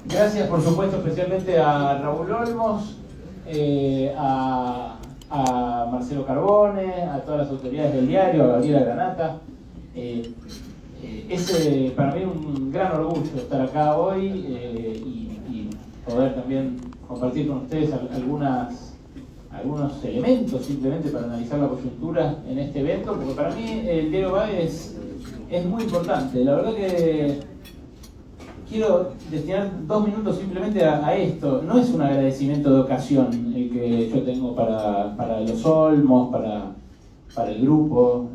Gracias, por supuesto, especialmente a Raúl Olmos, a Marcelo Carbone, a todas las autoridades del diario, a Gabriela Granata. Es para mí un gran orgullo estar acá hoy y poder también compartir con ustedes algunos elementos simplemente para analizar la coyuntura en este evento, porque para mí el diario BAE es muy importante. La verdad que quiero destinar 2 minutos simplemente a esto. No es un agradecimiento de ocasión el que yo tengo para los Olmos, para el grupo.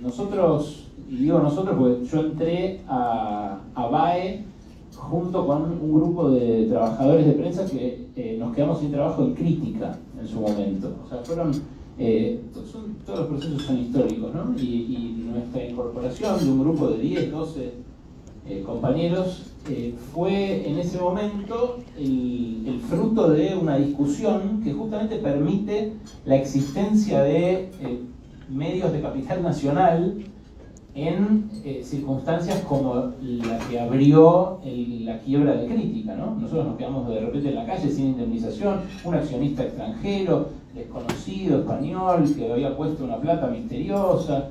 Nosotros, y digo nosotros porque yo entré a BAE junto con un grupo de trabajadores de prensa que nos quedamos sin trabajo en crítica en su momento. O sea, todos los procesos son históricos, ¿no? Y nuestra incorporación de un grupo de 10, 12 compañeros fue en ese momento el fruto de una discusión que justamente permite la existencia de medios de capital nacional en circunstancias como la que abrió la quiebra de Crítica, ¿no? Nosotros nos quedamos de repente en la calle sin indemnización, un accionista extranjero, desconocido, español, que había puesto una plata misteriosa,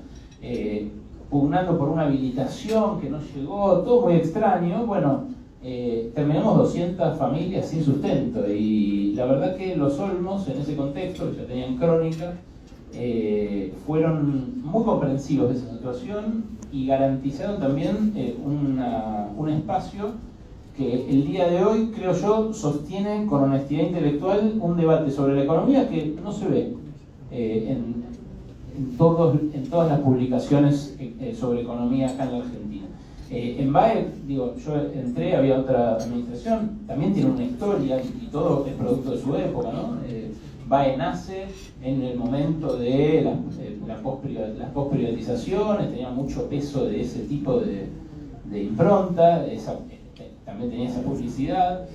pugnando por una habilitación que no llegó, todo muy extraño. Bueno, terminamos 200 familias sin sustento, y la verdad que los Olmos en ese contexto, que ya tenían crónica, fueron muy comprensivos de esa situación y garantizaron también un espacio que el día de hoy, creo yo, sostiene con honestidad intelectual un debate sobre la economía que no se ve en todas las publicaciones sobre economía acá en la Argentina. En BAE, digo, yo entré, había otra administración, también tiene una historia y todo es producto de su época, ¿no? BAE nace en el momento de las posprivatizaciones, tenía mucho peso de ese tipo de impronta, también tenía esa publicidad,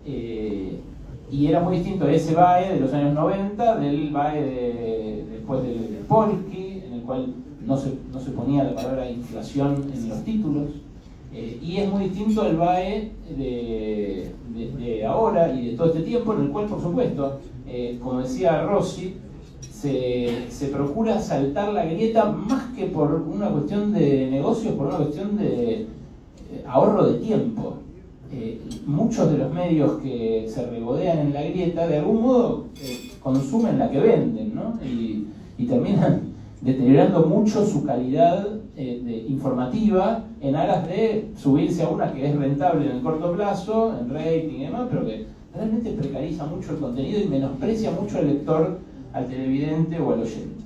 y era muy distinto ese BAE de los años 90 del BAE después del Polski, en el cual no se ponía la palabra inflación en los títulos. Y es muy distinto el BAE de ahora y de todo este tiempo, en el cual, por supuesto, como decía Rossi, se procura saltar la grieta más que por una cuestión de negocios, por una cuestión de ahorro de tiempo. Muchos de los medios que se regodean en la grieta, de algún modo, consumen la que venden, ¿no? Y terminan deteriorando mucho su calidad informativa en aras de subirse a una que es rentable en el corto plazo, en rating y demás, pero que realmente precariza mucho el contenido y menosprecia mucho al lector, al televidente o al oyente.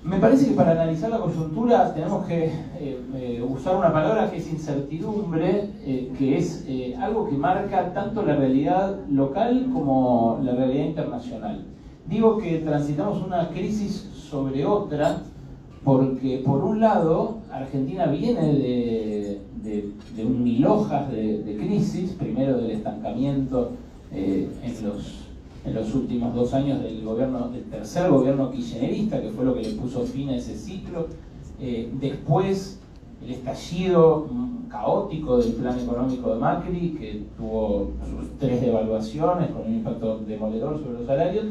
Me parece que para analizar la coyuntura tenemos que usar una palabra que es incertidumbre, que es algo que marca tanto la realidad local como la realidad internacional. Digo que transitamos una crisis sobre otra porque, por un lado, Argentina viene de un mil hojas de crisis, primero del estancamiento en los últimos 2 años del tercer gobierno kirchnerista, que fue lo que le puso fin a ese ciclo. Después, el estallido caótico del plan económico de Macri, que tuvo sus 3 devaluaciones con un impacto demoledor sobre los salarios.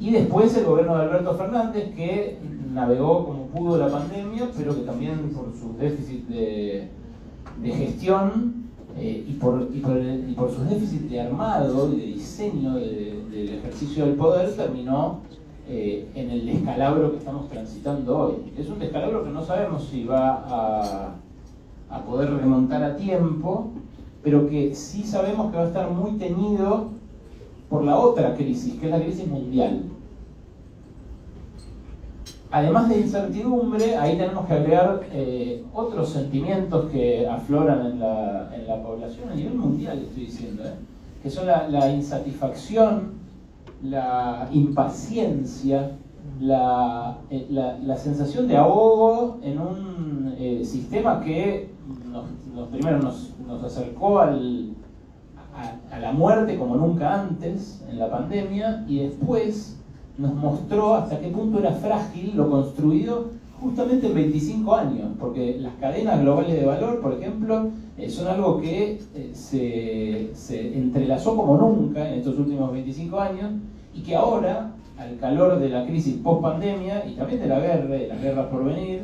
Y después el gobierno de Alberto Fernández, que navegó como pudo la pandemia, pero que también por sus déficits de gestión y por sus déficits de armado y de diseño del ejercicio del poder, terminó en el descalabro que estamos transitando hoy. Es un descalabro que no sabemos si va a poder remontar a tiempo, pero que sí sabemos que va a estar muy teñido por la otra crisis, que es la crisis mundial. Además de incertidumbre, ahí tenemos que agregar otros sentimientos que afloran en la población a nivel mundial, estoy diciendo, que son la insatisfacción, la impaciencia, la sensación de ahogo en un sistema que primero nos acercó a la muerte como nunca antes en la pandemia, y después nos mostró hasta qué punto era frágil lo construido justamente en 25 años, porque las cadenas globales de valor, por ejemplo, son algo que se entrelazó como nunca en estos últimos 25 años y que ahora, al calor de la crisis post-pandemia y también de la guerra y las guerras por venir,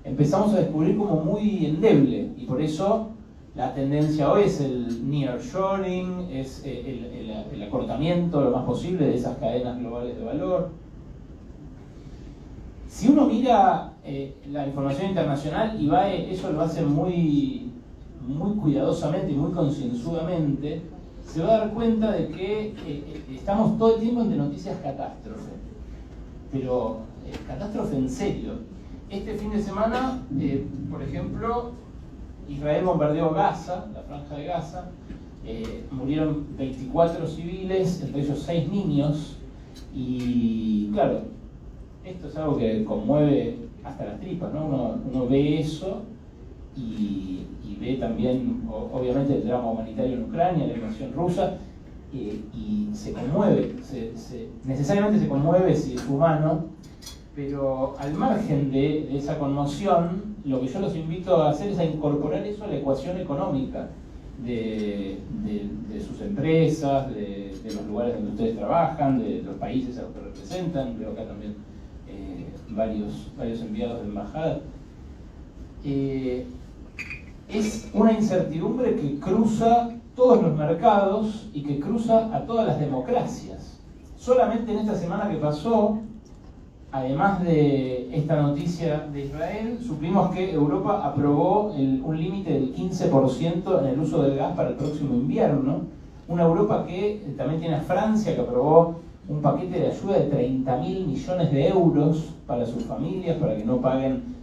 empezamos a descubrir como muy endeble, y por eso la tendencia hoy es el nearshoring, es el acortamiento lo más posible de esas cadenas globales de valor. Si uno mira la información internacional, Ibae eso lo hace muy cuidadosamente y muy concienzudamente, se va a dar cuenta de que estamos todo el tiempo ante noticias catástrofe, pero catástrofe en serio. Este fin de semana, por ejemplo, Israel bombardeó Gaza, la franja de Gaza, murieron 24 civiles, entre ellos 6 niños, y claro, esto es algo que conmueve hasta las tripas, ¿no? Uno ve eso y ve también, obviamente, el drama humanitario en Ucrania, la invasión rusa, y se conmueve, necesariamente se conmueve si es humano, pero al margen de esa conmoción, lo que yo los invito a hacer es a incorporar eso a la ecuación económica de sus empresas, de los lugares donde ustedes trabajan, de los países a los que representan. Veo acá también varios enviados de embajada. Es una incertidumbre que cruza todos los mercados y que cruza a todas las democracias. Solamente en esta semana que pasó, además de esta noticia de Israel, supimos que Europa aprobó un límite del 15% en el uso del gas para el próximo invierno. Una Europa que también tiene a Francia, que aprobó un paquete de ayuda de 30.000 millones de euros para sus familias, para que no paguen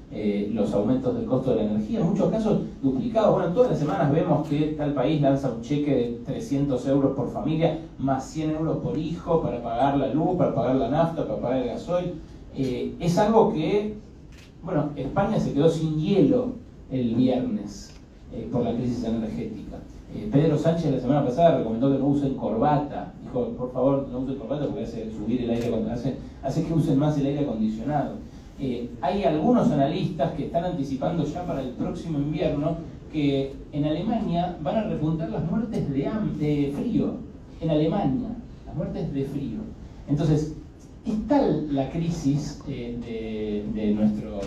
los aumentos del costo de la energía, en muchos casos duplicados. Bueno, todas las semanas vemos que tal país lanza un cheque de 300 euros por familia, más 100 euros por hijo, para pagar la luz, para pagar la nafta, para pagar el gasoil. Es algo que, bueno, España se quedó sin hielo el viernes por la crisis energética. Pedro Sánchez la semana pasada recomendó que no usen corbata. Dijo, por favor, no usen corbata porque hace subir el aire, hace que usen más el aire acondicionado. Hay algunos analistas que están anticipando ya para el próximo invierno que en Alemania van a repuntar las muertes de frío. En Alemania, las muertes de frío. Entonces, es tal la crisis de nuestro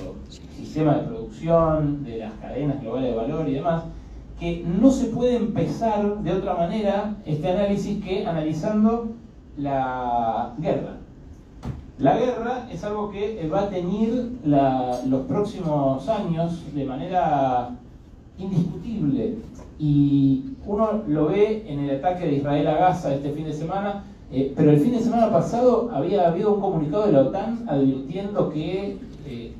sistema de producción, de las cadenas globales de valor y demás, que no se puede empezar de otra manera este análisis que analizando la guerra. La guerra es algo que va a teñir los próximos años de manera indiscutible, y uno lo ve en el ataque de Israel a Gaza este fin de semana, pero el fin de semana pasado había habido un comunicado de la OTAN advirtiendo que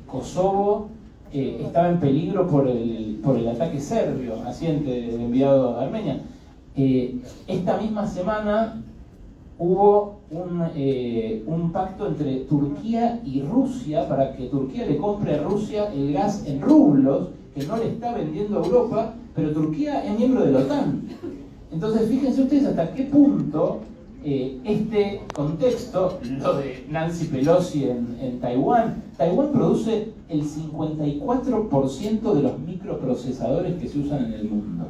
Kosovo estaba en peligro por el ataque serbio, naciente del enviado de Armenia. Esta misma semana hubo un pacto entre Turquía y Rusia para que Turquía le compre a Rusia el gas en rublos, que no le está vendiendo a Europa, pero Turquía es miembro de la OTAN. Entonces, fíjense ustedes hasta qué punto este contexto, lo de Nancy Pelosi en Taiwán. Taiwán produce el 54% de los microprocesadores que se usan en el mundo.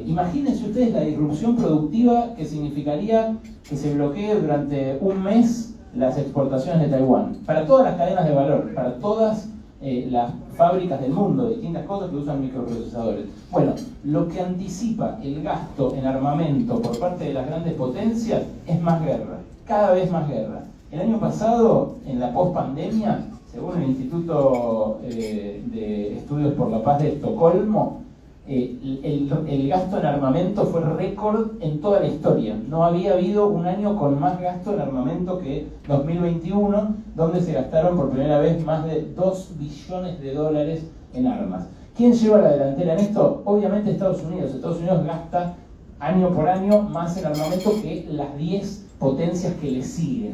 Imagínense ustedes la disrupción productiva que significaría que se bloquee durante un mes las exportaciones de Taiwán, para todas las cadenas de valor, para todas las fábricas del mundo, distintas cosas que usan microprocesadores. Bueno, lo que anticipa el gasto en armamento por parte de las grandes potencias es más guerra, cada vez más guerra. El año pasado, en la post-pandemia, según el Instituto de Estudios por la Paz de Estocolmo, el gasto en armamento fue récord en toda la historia. No había habido un año con más gasto en armamento que 2021, donde se gastaron por primera vez más de 2 billones de dólares en armas. ¿Quién lleva la delantera en esto? Obviamente Estados Unidos. Estados Unidos gasta año por año más en armamento que las 10 potencias que le siguen.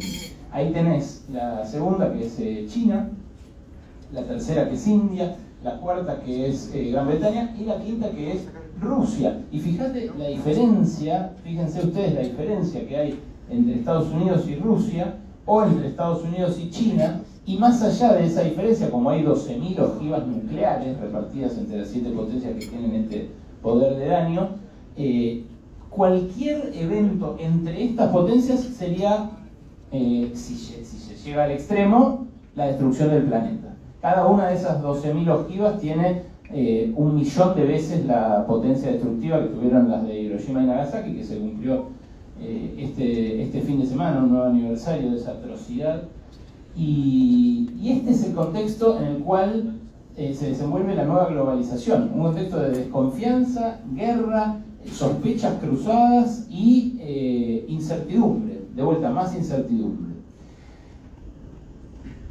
Ahí tenés la segunda, que es China, la tercera, que es India, la cuarta, que es Gran Bretaña, y la quinta, que es Rusia. Y fíjate la diferencia, fíjense ustedes la diferencia que hay entre Estados Unidos y Rusia, o entre Estados Unidos y China, y más allá de esa diferencia, como hay 12.000 ojivas nucleares repartidas entre las 7 potencias que tienen este poder de daño, cualquier evento entre estas potencias sería, si se llega al extremo, la destrucción del planeta. Cada una de esas 12.000 ojivas tiene 1.000.000 de veces la potencia destructiva que tuvieron las de Hiroshima y Nagasaki, que se cumplió este fin de semana, un nuevo aniversario de esa atrocidad. Y este es el contexto en el cual se desenvuelve la nueva globalización, un contexto de desconfianza, guerra, sospechas cruzadas y incertidumbre, de vuelta, más incertidumbre.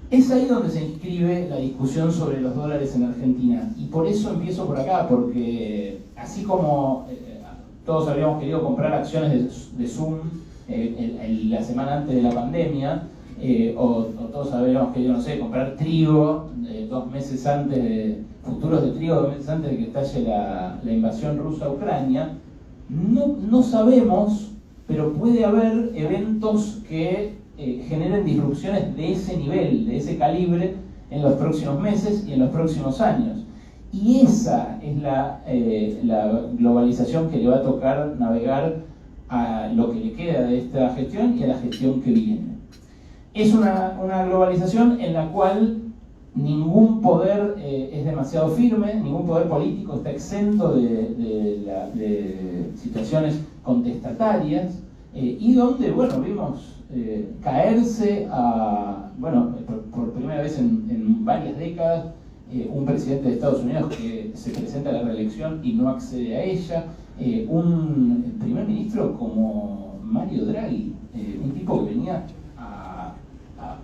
Es ahí donde se inscribe la discusión sobre los dólares en Argentina, y por eso empiezo por acá, porque así como todos habríamos querido comprar acciones de Zoom la semana antes de la pandemia, o todos habríamos querido, no sé, comprar trigo 2 meses antes, futuros de trigo 2 meses antes de que estalle la invasión rusa a Ucrania, no sabemos, pero puede haber eventos que generen disrupciones de ese nivel, de ese calibre, en los próximos meses y en los próximos años. Y esa es la globalización que le va a tocar navegar a lo que le queda de esta gestión y a la gestión que viene. Es una globalización en la cual ningún poder es demasiado firme, ningún poder político está exento de situaciones contestatarias, y donde, bueno, vimos caerse por primera vez en varias décadas, un presidente de Estados Unidos que se presenta a la reelección y no accede a ella, un primer ministro como Mario Draghi, un tipo que venía a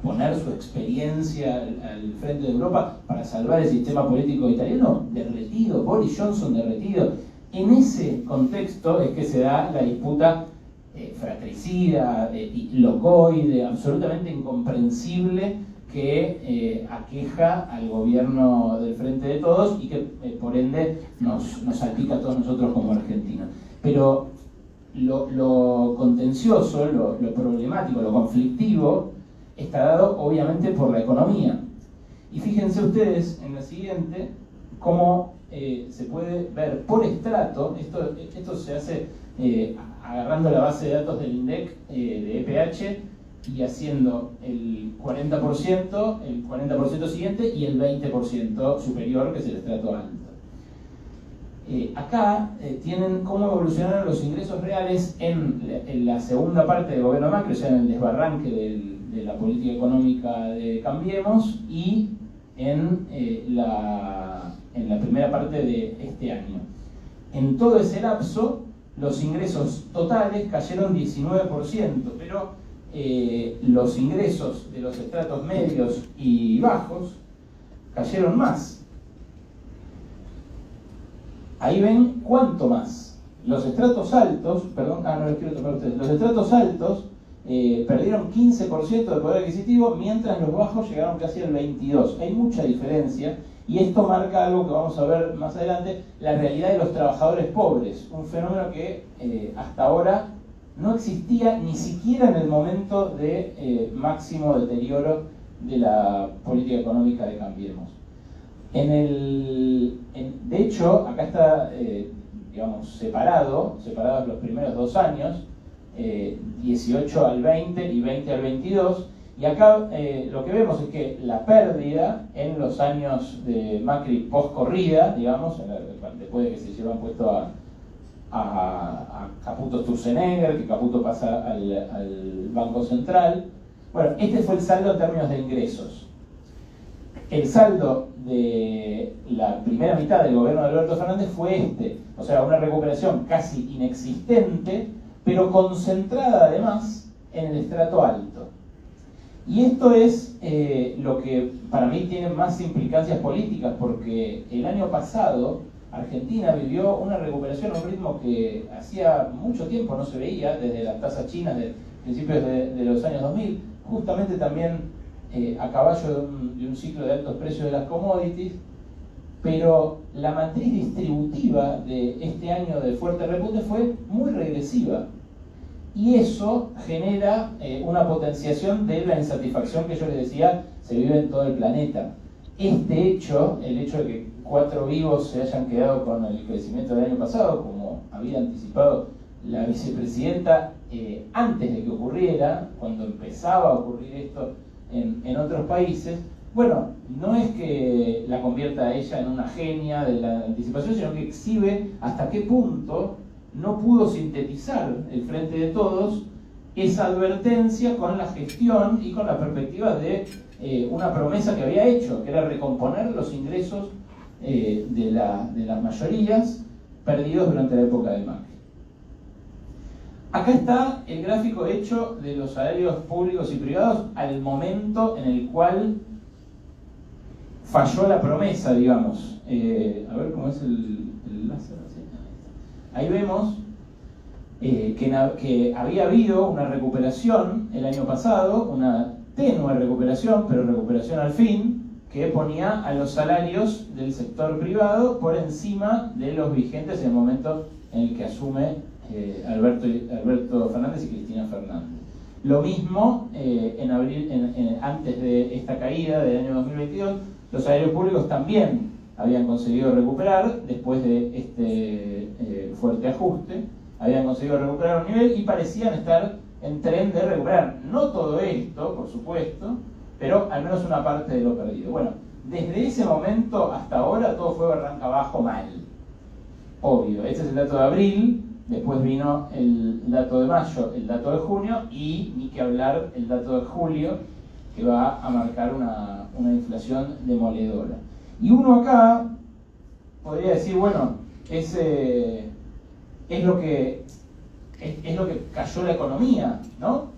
poner su experiencia al frente de Europa para salvar el sistema político italiano, derretido, Boris Johnson derretido. En ese contexto es que se da la disputa fratricida, locoide, absolutamente incomprensible, que aqueja al gobierno del Frente de Todos y que por ende nos salpica a todos nosotros como argentinos. Pero lo contencioso, lo problemático, lo conflictivo está dado obviamente por la economía. Y fíjense ustedes en la siguiente cómo se puede ver por estrato. Esto se hace agarrando la base de datos del INDEC de EPH y haciendo el 40% siguiente y el 20% superior, que es el estrato alto. Acá tienen cómo evolucionaron los ingresos reales en la segunda parte del gobierno Macri, o sea, en el desbarranque de la política económica de Cambiemos, y en la primera parte de este año. En todo ese lapso, los ingresos totales cayeron 19%, pero los ingresos de los estratos medios y bajos cayeron más. Ahí ven cuánto más. Los estratos altos, no les quiero tocar a ustedes, los estratos altos perdieron 15% de poder adquisitivo, mientras los bajos llegaron casi al 22%. Hay mucha diferencia, y esto marca algo que vamos a ver más adelante, la realidad de los trabajadores pobres, un fenómeno que hasta ahora no existía ni siquiera en el momento de máximo deterioro de la política económica de Cambiemos. De hecho, acá está, separados los primeros 2 años, 18 al 20 y 20 al 22, y acá lo que vemos es que la pérdida en los años de Macri post-corrida, después de que se llevan puesto a Caputo Sturzenegger, que Caputo pasa al Banco Central. Bueno, este fue el saldo en términos de ingresos. El saldo de la primera mitad del gobierno de Alberto Fernández fue o sea, una recuperación casi inexistente, pero concentrada además en el estrato alto. Y esto es lo que para mí tiene más implicancias políticas, porque el año pasado Argentina vivió una recuperación a un ritmo que hacía mucho tiempo no se veía, desde las tasas chinas de principios de los años 2000, justamente también a caballo de un ciclo de altos precios de las commodities, pero la matriz distributiva de este año de fuerte repunte fue muy regresiva, y eso genera una potenciación de la insatisfacción que yo les decía se vive en todo el planeta. este hecho, el hecho de que 4 vivos se hayan quedado con el crecimiento del año pasado, como había anticipado la vicepresidenta antes de que ocurriera, cuando empezaba a ocurrir esto en otros países, bueno, no es que la convierta a ella en una genia de la anticipación, sino que exhibe hasta qué punto no pudo sintetizar el Frente de Todos esa advertencia con la gestión y con la perspectiva de una promesa que había hecho, que era recomponer los ingresos de las mayorías perdidos durante la época de Macri. Acá está el gráfico hecho de los salarios públicos y privados al momento en el cual falló la promesa, digamos. A ver cómo es el láser. Ahí vemos que había habido una recuperación el año pasado, una tenue recuperación, pero recuperación al fin, que ponía a los salarios del sector privado por encima de los vigentes en el momento en el que asume Alberto Fernández y Cristina Fernández. Lo mismo en abril, antes de esta caída del año 2022, los salarios públicos también habían conseguido recuperar, después de este fuerte ajuste, habían conseguido recuperar un nivel y parecían estar en tren de recuperar. No todo esto, por supuesto, pero al menos una parte de lo perdido. Bueno, desde ese momento hasta ahora todo fue barranca abajo mal. Obvio, este es el dato de abril, después vino el dato de mayo, el dato de junio y, ni que hablar, el dato de julio, que va a marcar una inflación demoledora. Y uno acá podría decir, bueno, es lo que cayó la economía, ¿no?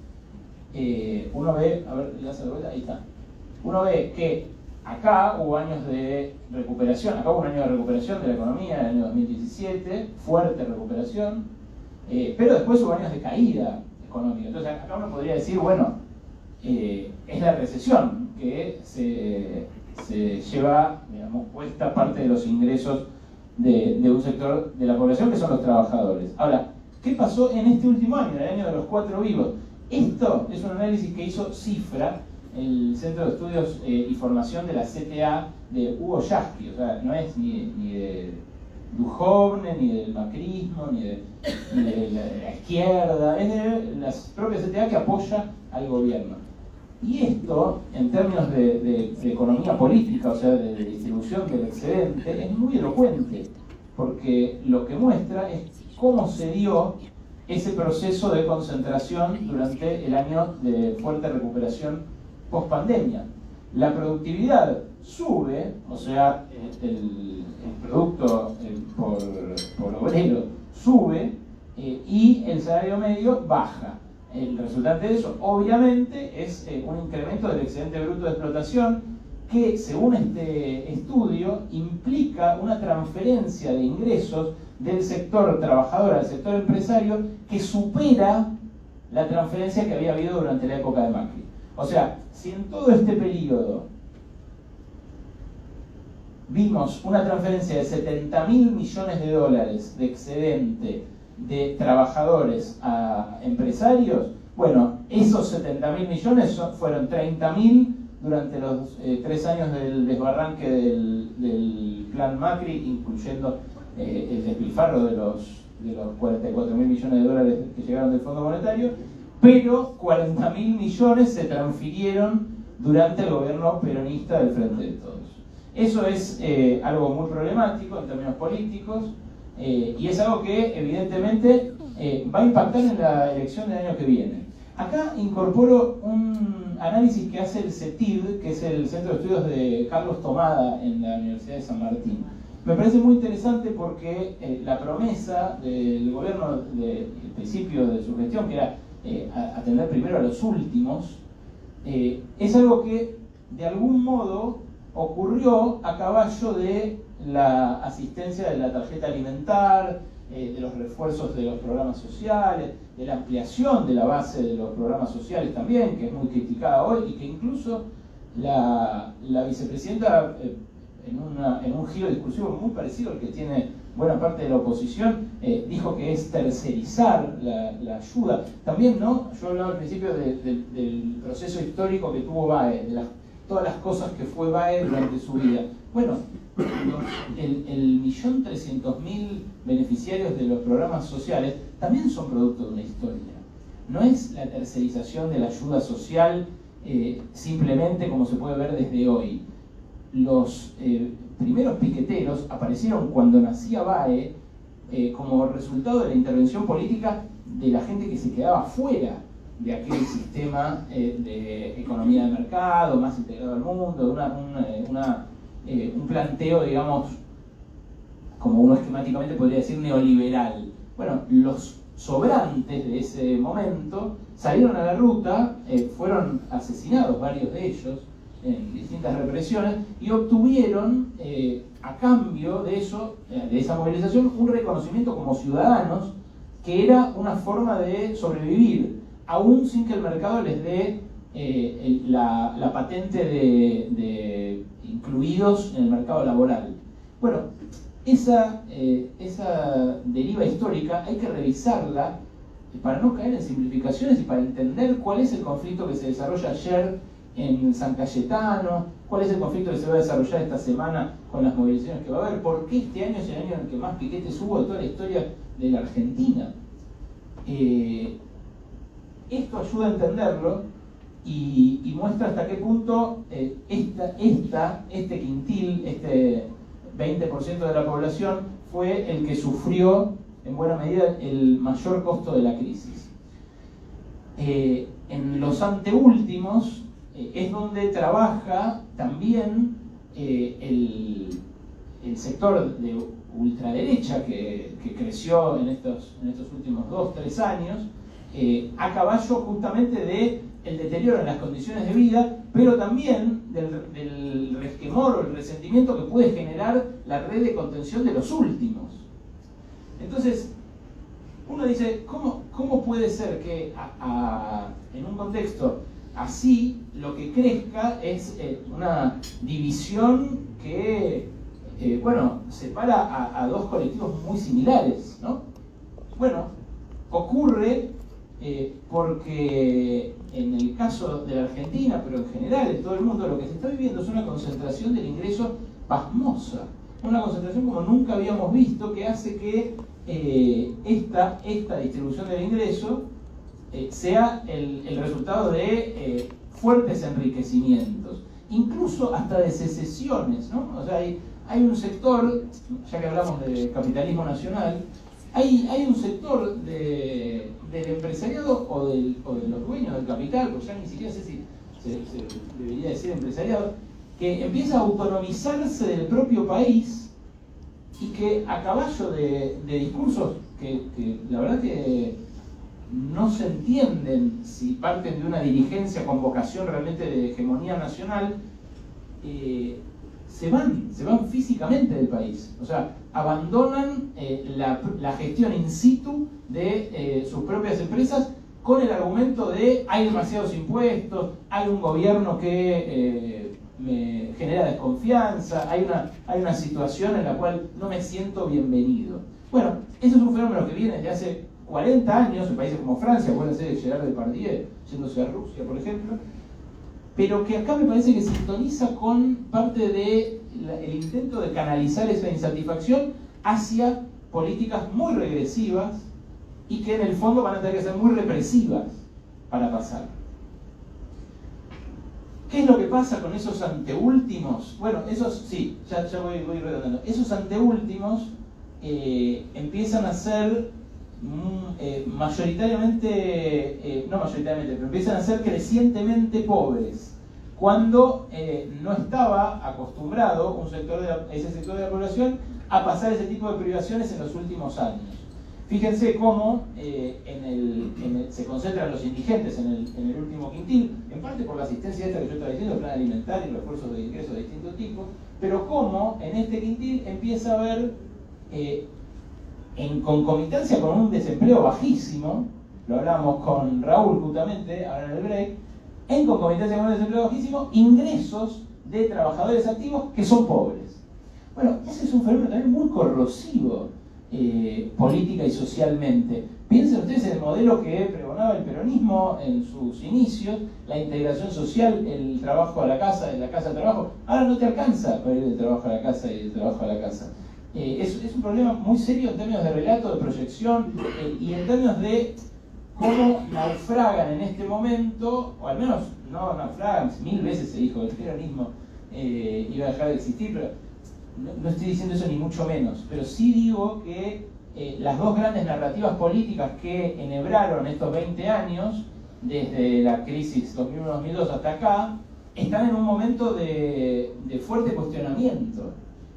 Uno ve, a ver, le das la vuelta, ahí está. Uno ve que acá hubo años de recuperación, acá hubo un año de recuperación de la economía, en el año 2017, fuerte recuperación, pero después hubo años de caída económica. Entonces acá uno podría decir, bueno, es la recesión que se lleva, digamos, puesta parte de los ingresos de un sector de la población que son los trabajadores. Ahora, ¿qué pasó en este último año, en el año de los 4 vivos? Esto es un análisis que hizo Cifra, el Centro de Estudios y Formación de la CTA de Hugo Yasky. O sea, no es ni de Duhovne, ni del macrismo, ni de la izquierda, es de la propia CTA que apoya al gobierno. Y esto, en términos de economía política, o sea, de distribución del excedente, es muy elocuente, porque lo que muestra es cómo se dio ese proceso de concentración durante el año de fuerte recuperación post-pandemia. La productividad sube, o sea, el producto por obrero sube y el salario medio baja. El resultante de eso, obviamente, es un incremento del excedente bruto de explotación que, según este estudio, implica una transferencia de ingresos del sector trabajador al sector empresario que supera la transferencia que había habido durante la época de Macri. O sea, si en todo este periodo vimos una transferencia de $70.000 millones de excedente de trabajador a empresarios, bueno, esos 70.000 millones fueron 30.000 durante los 3 años del desbarranque del plan Macri, incluyendo el despilfarro de los 44.000 millones de dólares que llegaron del Fondo Monetario, pero 40.000 millones se transfirieron durante el gobierno peronista del Frente de Todos. Eso es algo muy problemático en términos políticos, y es algo que evidentemente va a impactar en la elección del año que viene. Acá incorporo un análisis que hace el CETID, que es el Centro de Estudios de Carlos Tomada en la Universidad de San Martín. Me parece muy interesante porque la promesa del gobierno, el principio de su gestión, que era atender primero a los últimos, es algo que de algún modo ocurrió a caballo de la asistencia de la tarjeta alimentar, de los refuerzos de los programas sociales, de la ampliación de la base de los programas sociales también, que es muy criticada hoy, y que incluso la vicepresidenta, en un giro discursivo muy parecido al que tiene buena parte de la oposición, dijo que es tercerizar la ayuda. También, ¿no? Yo hablaba al principio del proceso histórico que tuvo BAE, de todas las cosas que fue BAE durante su vida. Bueno, el 1.300.000 beneficiarios de los programas sociales también son producto de una historia. No es la tercerización de la ayuda social simplemente como se puede ver desde hoy. Los primeros piqueteros aparecieron cuando nacía BAE como resultado de la intervención política de la gente que se quedaba fuera de aquel sistema de economía de mercado, más integrado al mundo, un planteo, digamos, como uno esquemáticamente podría decir, neoliberal. Bueno, los sobrantes de ese momento salieron a la ruta, fueron asesinados varios de ellos en distintas represiones y obtuvieron a cambio de eso, de esa movilización, un reconocimiento como ciudadanos que era una forma de sobrevivir, aún sin que el mercado les dé la patente de incluidos en el mercado laboral. Bueno, esa deriva histórica hay que revisarla para no caer en simplificaciones y para entender cuál es el conflicto que se desarrolla ayer en San Cayetano, cuál es el conflicto que se va a desarrollar esta semana con las movilizaciones que va a haber, por qué este año es el año en el que más piquetes hubo de toda la historia de la Argentina. Esto ayuda a entenderlo y muestra hasta qué punto este quintil, este 20% de la población, fue el que sufrió en buena medida el mayor costo de la crisis. En los anteúltimos es donde trabaja también el sector de ultraderecha que creció en estos últimos 2-3 años, a caballo justamente del deterioro en las condiciones de vida, pero también del resquemor o el resentimiento que puede generar la red de contención de los últimos. Entonces, uno dice, ¿cómo puede ser que en un contexto así lo que crezca es una división que separa a dos colectivos muy similares, ¿no? Bueno, ocurre porque en el caso de la Argentina, pero en general en todo el mundo, lo que se está viviendo es una concentración del ingreso pasmosa, una concentración como nunca habíamos visto, que hace que esta distribución del ingreso sea el resultado de fuertes enriquecimientos, incluso hasta de secesiones, ¿no? O sea, hay un sector, ya que hablamos de capitalismo nacional, hay un sector del empresariado o de los dueños del capital, pues ya ni siquiera sé si se debería decir empresariado, que empieza a autonomizarse del propio país y que a caballo de discursos que la verdad que no se entienden si parten de una dirigencia con vocación realmente de hegemonía nacional, se van físicamente del país. O sea, abandonan la gestión in situ de sus propias empresas con el argumento de hay demasiados impuestos, hay un gobierno que me genera desconfianza, hay una situación en la cual no me siento bienvenido. Bueno, eso es un fenómeno que viene desde hace 40 años en países como Francia, acuérdense de Gerard Depardieu yéndose a Rusia, por ejemplo, pero que acá me parece que sintoniza con parte del intento de canalizar esa insatisfacción hacia políticas muy regresivas y que en el fondo van a tener que ser muy represivas para pasar. ¿Qué es lo que pasa con esos anteúltimos? Bueno, esos sí, ya voy redondeando. Esos anteúltimos empiezan a ser mayoritariamente, no mayoritariamente, pero empiezan a ser crecientemente pobres, cuando no estaba acostumbrado ese sector de la población a pasar ese tipo de privaciones en los últimos años. Fíjense cómo se concentran los indigentes en el último quintil, en parte por la asistencia esta que yo estaba diciendo, el plan alimentario y los esfuerzos de ingresos de distintos tipos, pero cómo en este quintil empieza a haber, en concomitancia con un desempleo bajísimo, lo hablábamos con Raúl justamente, ahora en el break, en concomitancia con un desempleo bajísimo, ingresos de trabajadores activos que son pobres. Bueno, ese es un fenómeno también muy corrosivo política y socialmente. Piensen ustedes en el modelo que pregonaba el peronismo en sus inicios, la integración social, el trabajo a la casa, de la casa al trabajo. Ahora no te alcanza para ir del trabajo a la casa y del trabajo a la casa. Es un problema muy serio en términos de relato, de proyección y en términos de cómo naufragan en este momento, o al menos no naufragan, 1000 veces se dijo que el peronismo iba a dejar de existir, pero no estoy diciendo eso ni mucho menos, pero sí digo que las dos grandes narrativas políticas que enhebraron estos 20 años, desde la crisis 2001-2002 hasta acá, están en un momento de fuerte cuestionamiento,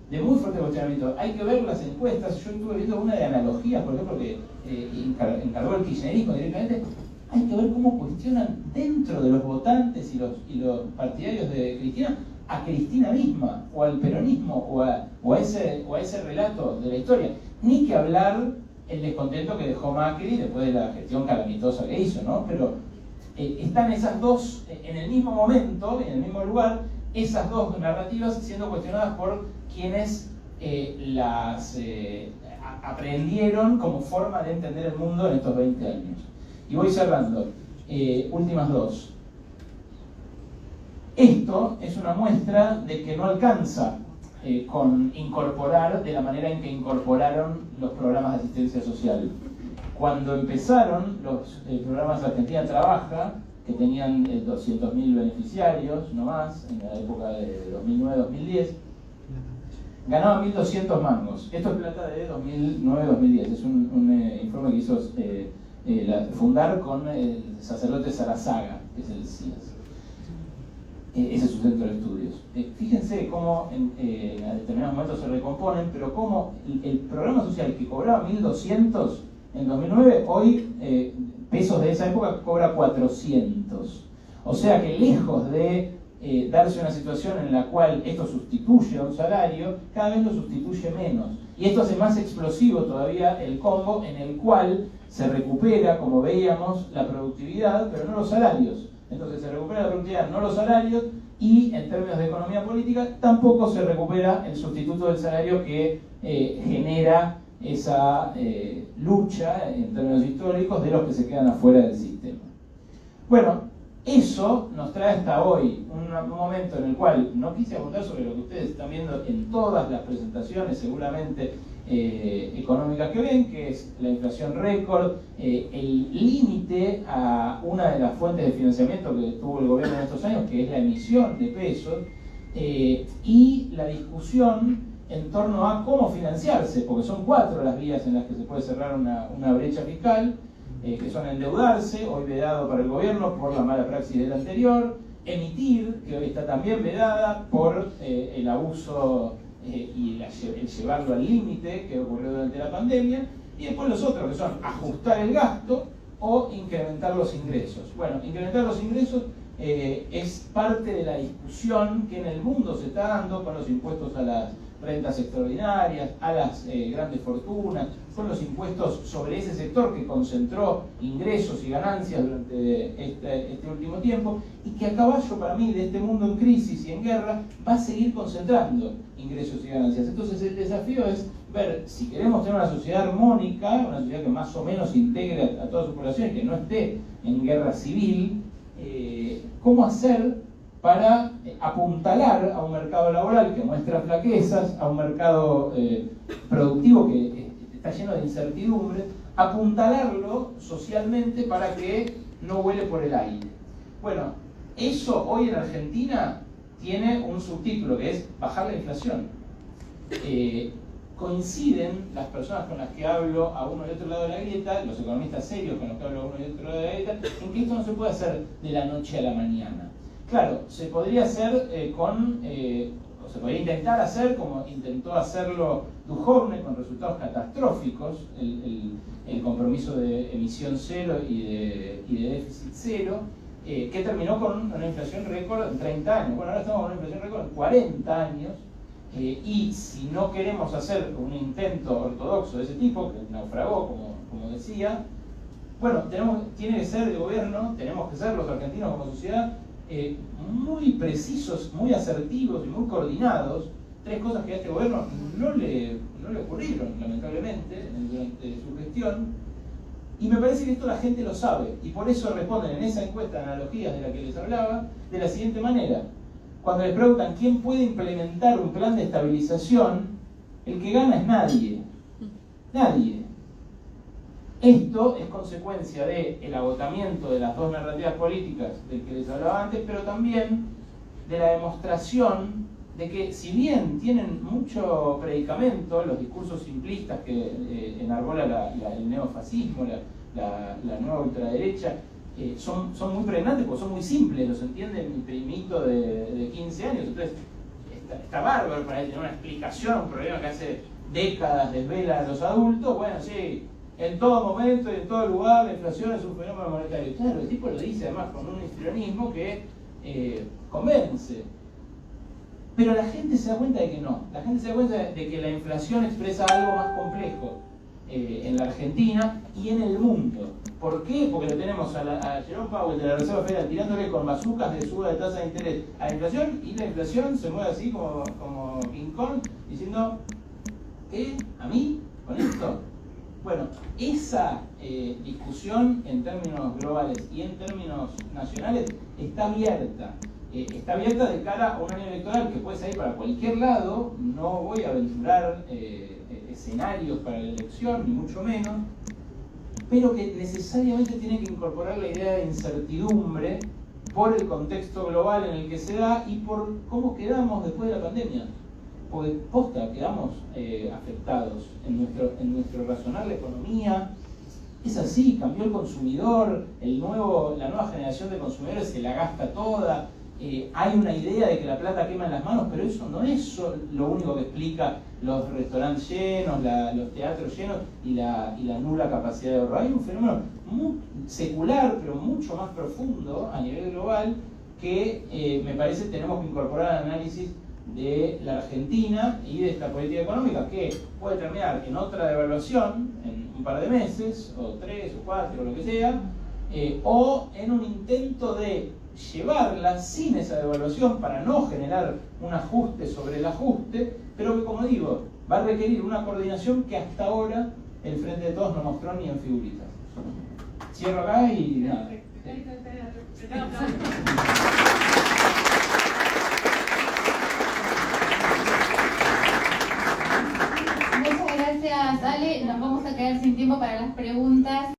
de muy fuerte cuestionamiento. Hay que ver las encuestas. Yo estuve viendo una de analogías, por ejemplo, que encargó el kirchnerismo directamente. Hay que ver cómo cuestionan dentro de los votantes y los partidarios de Cristina a Cristina misma, o al peronismo, o a ese relato de la historia. Ni que hablar el descontento que dejó Macri después de la gestión calamitosa que hizo, ¿no? Pero están esas dos, en el mismo momento, en el mismo lugar, esas dos narrativas siendo cuestionadas por quienes las aprendieron como forma de entender el mundo en estos 20 años. Y voy cerrando. Últimas dos. Esto es una muestra de que no alcanza con incorporar de la manera en que incorporaron los programas de asistencia social. Cuando empezaron los programas Argentina Trabaja, que tenían 200.000 beneficiarios, no más, en la época de 2009-2010, ganaban 1.200 mangos. Esto es plata de 2009-2010, es un informe que hizo Fundar con el sacerdote Sarazaga, que es el CIAS. Ese es su centro de estudios. Fíjense cómo en determinados momentos se recomponen, pero cómo el programa social que cobraba 1.200 en 2009, hoy pesos de esa época cobra 400. O sea que lejos de darse una situación en la cual esto sustituye a un salario, cada vez lo sustituye menos. Y esto hace más explosivo todavía el combo en el cual se recupera, como veíamos, la productividad, pero no los salarios. Entonces se recupera la productividad, no los salarios, y en términos de economía política tampoco se recupera el sustituto del salario que genera esa lucha en términos históricos de los que se quedan afuera del sistema. Bueno, eso nos trae hasta hoy un momento en el cual no quise abundar sobre lo que ustedes están viendo en todas las presentaciones seguramente económicas que ven, que es la inflación récord, el límite a una de las fuentes de financiamiento que tuvo el gobierno en estos años, que es la emisión de pesos, y la discusión en torno a cómo financiarse, porque son 4 las vías en las que se puede cerrar una brecha fiscal, que son endeudarse, hoy vedado para el gobierno por la mala praxis del anterior, emitir, que hoy está también vedada por el abuso y el llevarlo al límite que ocurrió durante la pandemia, y después los otros, que son ajustar el gasto o incrementar los ingresos. Bueno, incrementar los ingresos es parte de la discusión que en el mundo se está dando con los impuestos a las rentas extraordinarias, a las grandes fortunas, con los impuestos sobre ese sector que concentró ingresos y ganancias durante este último tiempo, y que a caballo para mí de este mundo en crisis y en guerra va a seguir concentrando ingresos y ganancias. Entonces el desafío es ver si queremos tener una sociedad armónica, una sociedad que más o menos integre a toda su población, que no esté en guerra civil, cómo hacer para apuntalar a un mercado laboral que muestra flaquezas, a un mercado productivo que está lleno de incertidumbre, apuntalarlo socialmente para que no vuele por el aire. Bueno, eso hoy en Argentina tiene un subtítulo que es bajar la inflación. Coinciden las personas con las que hablo a uno y otro lado de la grieta, los economistas serios con los que hablo a uno y otro lado de la grieta, en que esto no se puede hacer de la noche a la mañana. Claro, se podría hacer o se podría intentar hacer como intentó hacerlo Duhovne con resultados catastróficos, el compromiso de emisión cero y de déficit cero, que terminó con una inflación récord en 30 años. Bueno, ahora estamos con una inflación récord en 40 años, y si no queremos hacer un intento ortodoxo de ese tipo, que naufragó, como decía, bueno, tiene que ser el gobierno, tenemos que ser los argentinos como sociedad, muy precisos, muy asertivos y muy coordinados. 3 cosas que a este gobierno no le no le ocurrieron, lamentablemente, durante su gestión. Y me parece que esto la gente lo sabe, y por eso responden en esa encuesta de analogías de la que les hablaba, de la siguiente manera. Cuando les preguntan quién puede implementar un plan de estabilización, el que gana es nadie. Nadie. Esto es consecuencia del agotamiento de las dos narrativas políticas del que les hablaba antes, pero también de la demostración de que, si bien tienen mucho predicamento, los discursos simplistas que enarbola el neofascismo, la nueva ultraderecha, son muy pregnantes porque son muy simples, los entiende mi primito de 15 años. Entonces, está bárbaro para él tener una explicación a un problema que hace décadas desvela a los adultos. Bueno, sí, en todo momento y en todo lugar la inflación es un fenómeno monetario. Claro, el tipo lo dice además con un histrionismo que convence. Pero la gente se da cuenta de que no. La gente se da cuenta de que la inflación expresa algo más complejo en la Argentina y en el mundo. ¿Por qué? Porque lo tenemos a Jerome Powell de la Reserva Federal tirándole con bazucas de suba de tasa de interés a la inflación, y la inflación se mueve así como King Kong, diciendo, ¿qué? ¿A mí? ¿Con esto? Bueno, esa discusión en términos globales y en términos nacionales está abierta. Está abierta de cara a un año electoral que puede salir para cualquier lado. No voy a aventurar escenarios para la elección, ni mucho menos, pero que necesariamente tiene que incorporar la idea de incertidumbre por el contexto global en el que se da y por cómo quedamos después de la pandemia. Porque posta, quedamos afectados en nuestro razonar la economía. Es así, cambió el consumidor, la nueva generación de consumidores se la gasta toda. Hay una idea de que la plata quema en las manos, pero eso no es lo único que explica los restaurantes llenos, los teatros llenos y la nula capacidad de ahorro. Hay un fenómeno muy secular, pero mucho más profundo a nivel global, que me parece tenemos que incorporar al análisis de la Argentina y de esta política económica, que puede terminar en otra devaluación en un par de meses, o 3 o 4 o lo que sea, o en un intento de llevarla sin esa devaluación para no generar un ajuste sobre el ajuste, pero que, como digo, va a requerir una coordinación que hasta ahora el Frente de Todos no mostró ni en figuritas. Cierro acá y nada. Muchas gracias, Ale. Nos vamos a quedar sin tiempo para las preguntas.